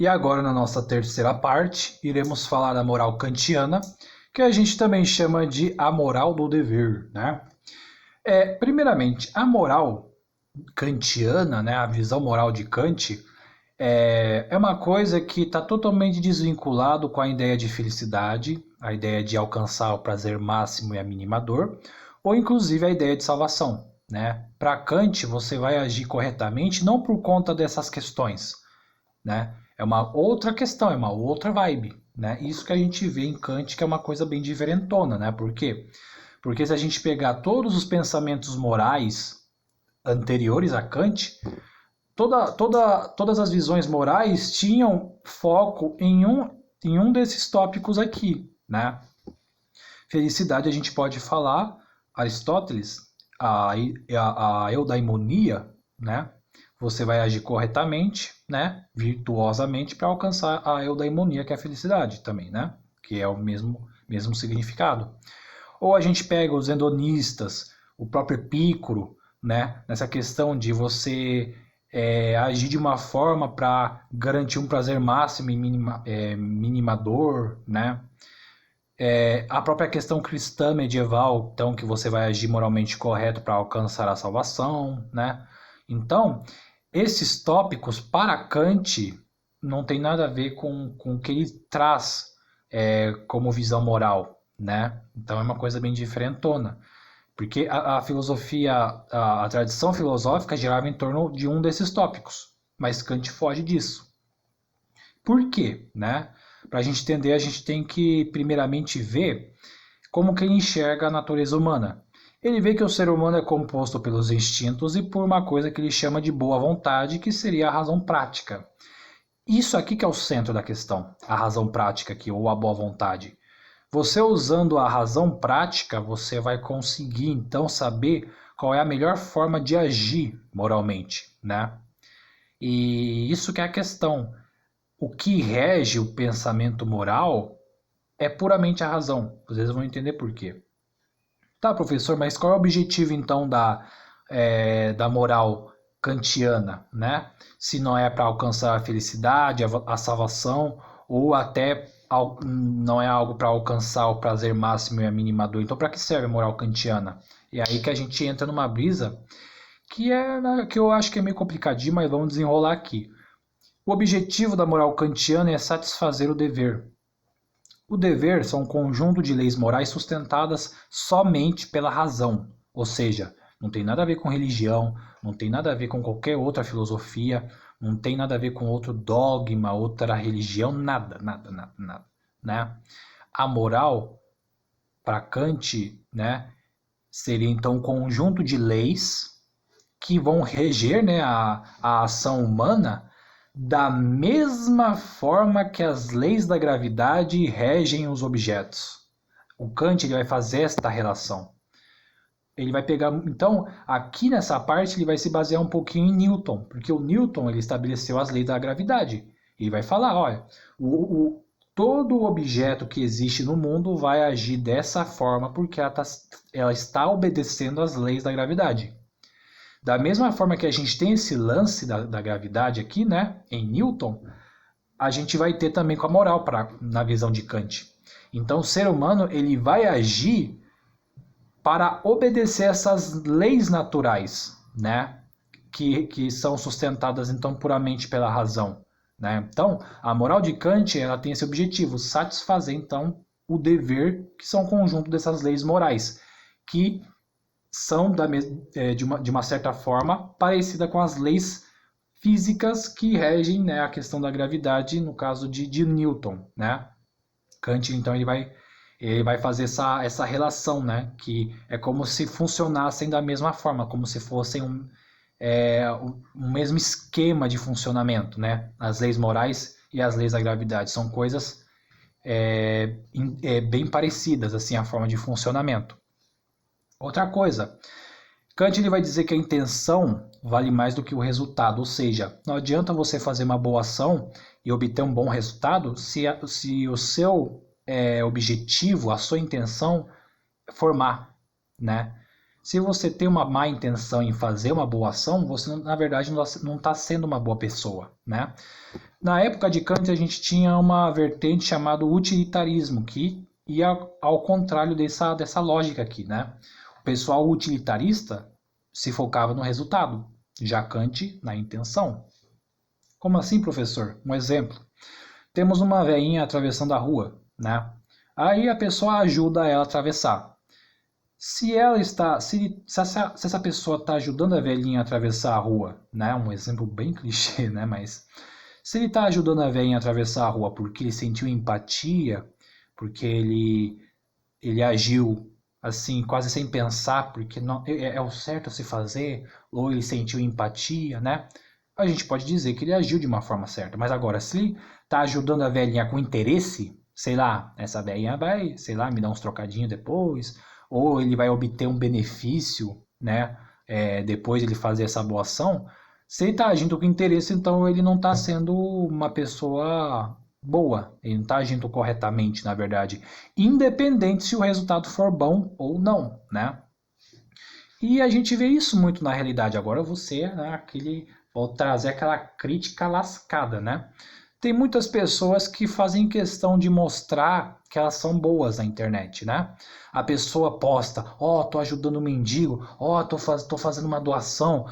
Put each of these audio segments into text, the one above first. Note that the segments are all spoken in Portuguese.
E agora, na nossa terceira parte, iremos falar da moral kantiana, que a gente também chama de a moral do dever, né? Primeiramente, a moral kantiana, né, a visão moral de Kant, é uma coisa que está totalmente desvinculado com a ideia de felicidade, a ideia de alcançar o prazer máximo e a mínima dor, ou inclusive a ideia de salvação, né? Para Kant, você vai agir corretamente não por conta dessas questões, né? É uma outra questão, é uma outra vibe, né? Isso que a gente vê em Kant, que é uma coisa bem diferentona, né? Por quê? Porque se a gente pegar todos os pensamentos morais anteriores a Kant, todas as visões morais tinham foco em um desses tópicos aqui, né? Felicidade a gente pode falar, Aristóteles, a eudaimonia, né? Você vai agir corretamente, né? Virtuosamente para alcançar a eudaimonia, que é a felicidade também, né? Que é o mesmo significado. Ou a gente pega os hedonistas, o próprio Epicuro, né? Nessa questão de você agir de uma forma para garantir um prazer máximo e minimador, né? A própria questão cristã medieval, então, que você vai agir moralmente correto para alcançar a salvação, né? Então, esses tópicos para Kant não tem nada a ver com o que ele traz como visão moral, né? Então é uma coisa bem diferentona. Porque a filosofia, a tradição filosófica girava em torno de um desses tópicos, mas Kant foge disso. Por quê? Né? Para a gente entender, a gente tem que primeiramente ver como que ele enxerga a natureza humana. Ele vê que o ser humano é composto pelos instintos e por uma coisa que ele chama de boa vontade, que seria a razão prática. Isso aqui que é o centro da questão, a razão prática aqui, ou a boa vontade. Você usando a razão prática, você vai conseguir então saber qual é a melhor forma de agir moralmente, né? E isso que é a questão. O que rege o pensamento moral é puramente a razão. Vocês vão entender por quê. Tá, professor, mas qual é o objetivo então da moral kantiana, né? Se não é para alcançar a felicidade, a salvação, ou até não é algo para alcançar o prazer máximo e a mínima dor. Então, para que serve a moral kantiana? E aí que a gente entra numa brisa que eu acho que é meio complicadinho, mas vamos desenrolar aqui. O objetivo da moral kantiana é satisfazer o dever. O dever são um conjunto de leis morais sustentadas somente pela razão, ou seja, não tem nada a ver com religião, não tem nada a ver com qualquer outra filosofia, não tem nada a ver com outro dogma, outra religião, nada, nada, nada, nada, né? A moral, para Kant, né, seria então um conjunto de leis que vão reger, né, a ação humana da mesma forma que as leis da gravidade regem os objetos. O Kant ele vai fazer esta relação. Ele vai pegar, então, aqui nessa parte ele vai se basear um pouquinho em Newton, porque o Newton ele estabeleceu as leis da gravidade. Ele vai falar, olha, todo objeto que existe no mundo vai agir dessa forma porque ela está obedecendo às leis da gravidade. Da mesma forma que a gente tem esse lance da gravidade aqui, né, em Newton, a gente vai ter também com a moral na visão de Kant. Então o ser humano ele vai agir para obedecer essas leis naturais, né, que são sustentadas então puramente pela razão, né? Então a moral de Kant ela tem esse objetivo, satisfazer então o dever, que são um conjunto dessas leis morais, que são de uma certa forma parecida com as leis físicas que regem, né, a questão da gravidade no caso de Newton, né? Kant então ele vai fazer essa relação, né, que é como se funcionassem da mesma forma, como se fossem um mesmo esquema de funcionamento, né? As leis morais e as leis da gravidade são coisas bem parecidas, assim, a forma de funcionamento. Outra coisa, Kant ele vai dizer que a intenção vale mais do que o resultado, ou seja, não adianta você fazer uma boa ação e obter um bom resultado se o seu objetivo, a sua intenção for má, né? Se você tem uma má intenção em fazer uma boa ação, você na verdade não está sendo uma boa pessoa, né? Na época de Kant, a gente tinha uma vertente chamada utilitarismo, que ia ao contrário dessa lógica aqui, né? O pessoal utilitarista se focava no resultado, já Kant na intenção. Como assim, professor? Um exemplo. Temos uma velhinha atravessando a rua, né? Aí a pessoa ajuda ela a atravessar. Se essa pessoa está ajudando a velhinha a atravessar a rua, né? Um exemplo bem clichê, né? Mas se ele está ajudando a velhinha a atravessar a rua porque ele sentiu empatia, porque ele agiu assim, quase sem pensar, porque não, é o certo a se fazer, ou ele sentiu empatia, né? A gente pode dizer que ele agiu de uma forma certa. Mas agora, se ele está ajudando a velhinha com interesse, sei lá, essa velhinha vai, sei lá, me dar uns trocadinhos depois, ou ele vai obter um benefício, né? Depois de ele fazer essa boa ação. Se ele está agindo com interesse, então ele não está sendo uma pessoa boa. Ele não está agindo corretamente, na verdade. Independente se o resultado for bom ou não, né? E a gente vê isso muito na realidade. Agora você, né, vou trazer aquela crítica lascada, né? Tem muitas pessoas que fazem questão de mostrar que elas são boas na internet, né? A pessoa posta, tô ajudando um mendigo, tô fazendo uma doação,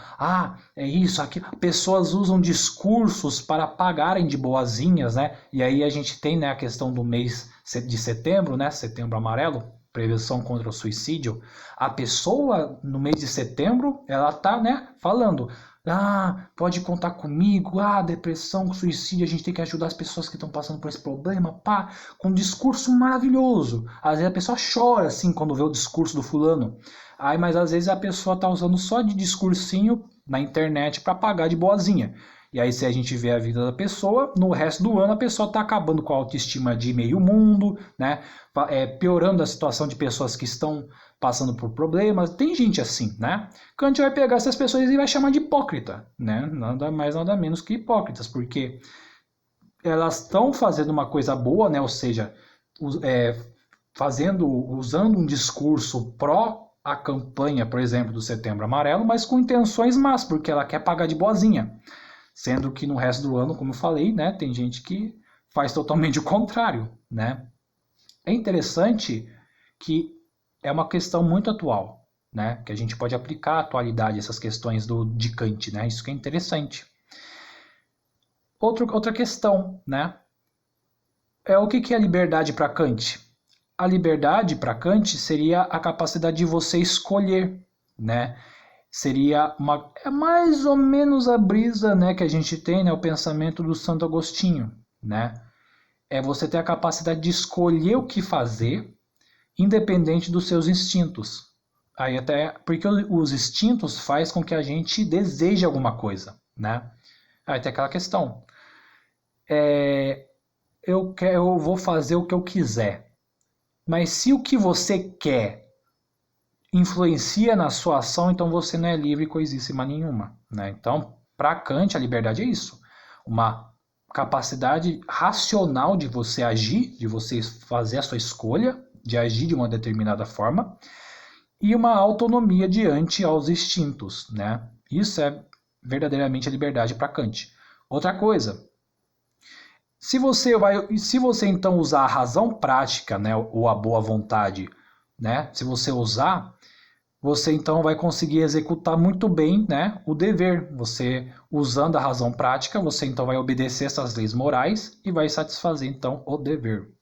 é isso, aqui. Pessoas usam discursos para pagarem de boazinhas, né? E aí a gente tem, né, a questão do mês de setembro, né? Setembro Amarelo, prevenção contra o suicídio. A pessoa, no mês de setembro, ela tá, né, falando, pode contar comigo, depressão, suicídio, a gente tem que ajudar as pessoas que estão passando por esse problema, pá, com um discurso maravilhoso. Às vezes a pessoa chora, assim, quando vê o discurso do fulano. Mas às vezes a pessoa tá usando só de discursinho na internet para pagar de boazinha. E aí se a gente vê a vida da pessoa, no resto do ano a pessoa está acabando com a autoestima de meio mundo, né? Piorando a situação de pessoas que estão passando por problemas. Tem gente assim, né? Kant vai pegar essas pessoas e vai chamar de hipócrita, né? Nada mais, nada menos que hipócritas, porque elas estão fazendo uma coisa boa, né? Ou seja, usando um discurso pró a campanha, por exemplo, do Setembro Amarelo, mas com intenções más, porque ela quer pagar de boazinha. Sendo que no resto do ano, como eu falei, né, tem gente que faz totalmente o contrário, né? É interessante que é uma questão muito atual, né? Que a gente pode aplicar à atualidade essas questões de Kant, né? Isso que é interessante. Outra questão, né? O que é a liberdade para Kant? A liberdade para Kant seria a capacidade de você escolher, né? Seria mais ou menos a brisa, né, que a gente tem, né, o pensamento do Santo Agostinho, né? É você ter a capacidade de escolher o que fazer, independente dos seus instintos. Aí até porque os instintos faz com que a gente deseje alguma coisa, né? Aí tem aquela questão. Eu vou fazer o que eu quiser. Mas se o que você quer influencia na sua ação, então você não é livre coisíssima nenhuma, né? Então, para Kant, a liberdade é isso. Uma capacidade racional de você agir, de você fazer a sua escolha, de agir de uma determinada forma, e uma autonomia diante aos instintos, né? Isso é verdadeiramente a liberdade para Kant. Outra coisa, se você então usar a razão prática, né, ou a boa vontade, né? Se você usar, você então vai conseguir executar muito bem, né, o dever. Você, usando a razão prática, você então vai obedecer essas leis morais e vai satisfazer então o dever.